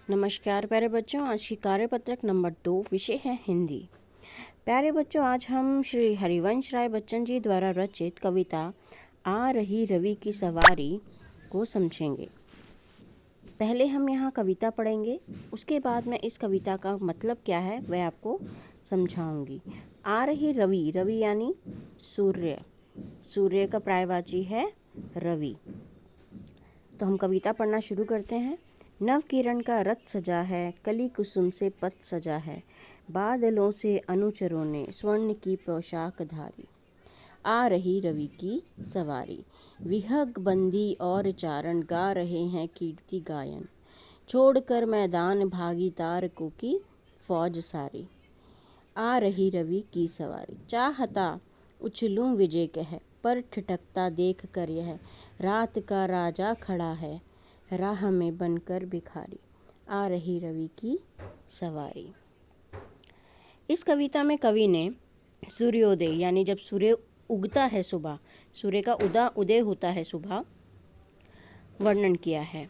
नमस्कार प्यारे बच्चों, आज की कार्यपत्रक नंबर 2 विषय है हिंदी। प्यारे बच्चों, आज हम श्री हरिवंश राय बच्चन जी द्वारा रचित कविता आ रही रवि की सवारी को समझेंगे। पहले हम यहाँ कविता पढ़ेंगे, उसके बाद मैं इस कविता का मतलब क्या है वह आपको समझाऊंगी। आ रही रवि, रवि यानी सूर्य, सूर्य का पर्यायवाची है रवि। तो हम कविता पढ़ना शुरू करते हैं। नव किरण का रथ सजा है, कली कुसुम से पथ सजा है, बादलों से अनुचरों ने स्वर्ण की पोशाक धारी। आ रही रवि की सवारी, विहग बंदी और चारण गा रहे हैं कीर्ति गायन, छोड़कर मैदान भागी तारकों की फौज सारी। आ रही रवि की सवारी, चाहता उछलूं विजय कह, पर ठिठकता देख कर यह, रात का राजा खड़ा है राह में बनकर भिखारी। आ रही रवि की सवारी। इस कविता में कवि ने सूर्योदय यानी जब सूर्य उगता है सुबह, सूर्य का उदय होता है सुबह, वर्णन किया है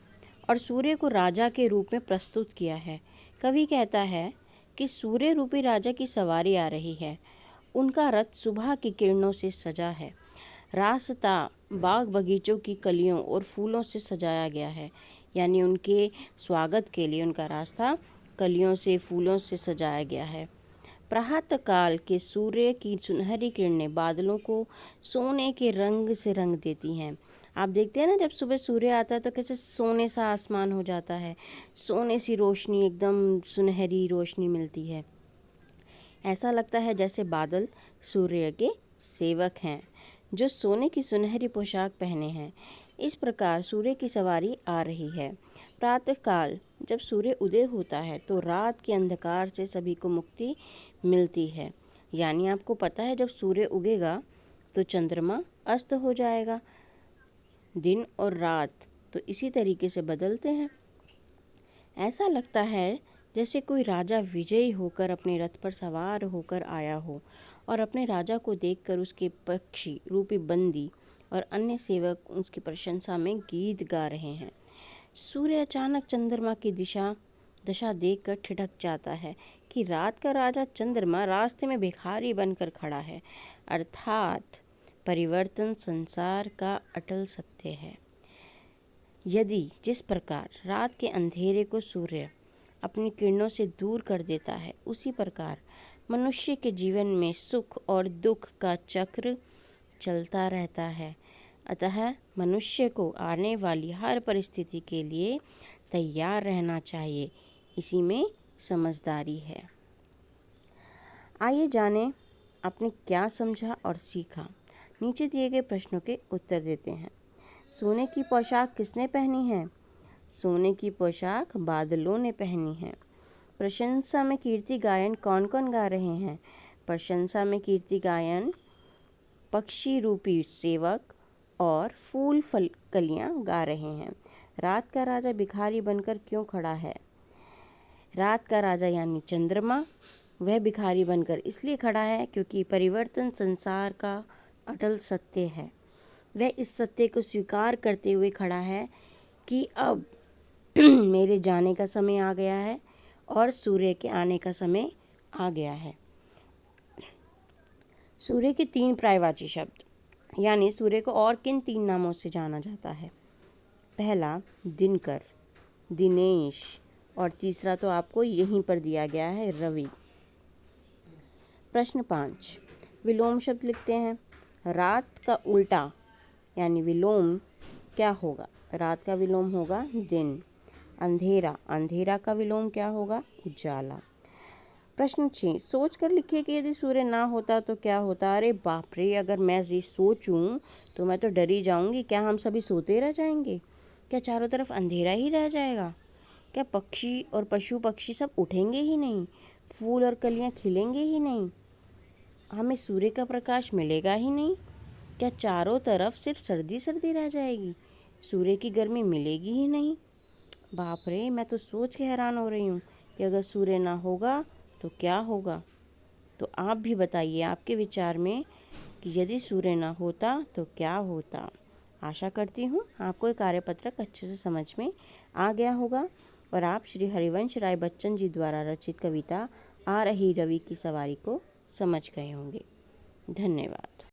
और सूर्य को राजा के रूप में प्रस्तुत किया है। कवि कहता है कि सूर्य रूपी राजा की सवारी आ रही है, उनका रथ सुबह की किरणों से सजा है, रास्ता बाग बगीचों की कलियों और फूलों से सजाया गया है, यानी उनके स्वागत के लिए उनका रास्ता कलियों से फूलों से सजाया गया है। प्रातः काल के सूर्य की सुनहरी किरणें बादलों को सोने के रंग से रंग देती हैं। आप देखते हैं ना, जब सुबह सूर्य आता है तो कैसे सोने सा आसमान हो जाता है, सोने सी रोशनी, एकदम सुनहरी रोशनी मिलती है। ऐसा लगता है जैसे बादल सूर्य के सेवक हैं जो सोने की सुनहरी पोशाक पहने हैं। इस प्रकार सूर्य की सवारी आ रही है। प्रातःकाल जब सूर्य उदय होता है तो रात के अंधकार से सभी को मुक्ति मिलती है, यानी आपको पता है जब सूर्य उगेगा तो चंद्रमा अस्त हो जाएगा, दिन और रात तो इसी तरीके से बदलते हैं। ऐसा लगता है जैसे कोई राजा विजयी होकर अपने रथ पर सवार होकर आया हो और अपने राजा को देखकर उसके पक्षी रूपी बंदी और अन्य सेवक उसकी प्रशंसा में गीत गा रहे हैं। सूर्य अचानक चंद्रमा की दशा देखकर ठिठक जाता है कि रात का राजा चंद्रमा रास्ते में भिखारी बनकर खड़ा है, अर्थात परिवर्तन संसार का अटल सत्य है। यदि जिस प्रकार रात के अंधेरे को सूर्य अपनी किरणों से दूर कर देता है, उसी प्रकार मनुष्य के जीवन में सुख और दुख का चक्र चलता रहता है। अतः मनुष्य को आने वाली हर परिस्थिति के लिए तैयार रहना चाहिए, इसी में समझदारी है। आइए जानें आपने क्या समझा और सीखा। नीचे दिए गए प्रश्नों के उत्तर देते हैं। सोने की पोशाक किसने पहनी है? सोने की पोशाक बादलों ने पहनी है। प्रशंसा में कीर्ति गायन कौन कौन गा रहे हैं? प्रशंसा में कीर्ति गायन पक्षी रूपी सेवक और फूल फल कलियां गा रहे हैं। रात का राजा भिखारी बनकर क्यों खड़ा है? रात का राजा यानी चंद्रमा, वह भिखारी बनकर इसलिए खड़ा है क्योंकि परिवर्तन संसार का अटल सत्य है। वह इस सत्य को स्वीकार करते हुए खड़ा है कि अब मेरे जाने का समय आ गया है और सूर्य के आने का समय आ गया है। सूर्य के 3 पर्यायवाची शब्द, यानी सूर्य को और किन 3 नामों से जाना जाता है? पहला दिनकर, दिनेश, और तीसरा तो आपको यहीं पर दिया गया है, रवि। प्रश्न 5, विलोम शब्द लिखते हैं। रात का उल्टा यानी विलोम क्या होगा? रात का विलोम होगा दिन। अंधेरा, अंधेरा का विलोम क्या होगा? उजाला। प्रश्न 6, सोच कर लिखिए कि यदि सूर्य ना होता तो क्या होता? अरे बाप रे, अगर मैं ये सोचूं तो मैं तो डरी जाऊंगी। क्या हम सभी सोते रह जाएंगे? क्या चारों तरफ अंधेरा ही रह जाएगा? क्या पक्षी और पशु पक्षी सब उठेंगे ही नहीं? फूल और कलियां खिलेंगे ही नहीं? हमें सूर्य का प्रकाश मिलेगा ही नहीं? क्या चारों तरफ सिर्फ सर्दी सर्दी रह जाएगी? सूर्य की गर्मी मिलेगी ही नहीं? बाप रे, मैं तो सोच के हैरान हो रही हूँ कि अगर सूर्य ना होगा तो क्या होगा। तो आप भी बताइए आपके विचार में कि यदि सूर्य ना होता तो क्या होता। आशा करती हूँ आपको ये कार्यपत्रक अच्छे से समझ में आ गया होगा। और आप श्री हरिवंश राय बच्चन जी द्वारा रचित कविता आ रही रवि की सवारी को समझ गए होंगे। धन्यवाद।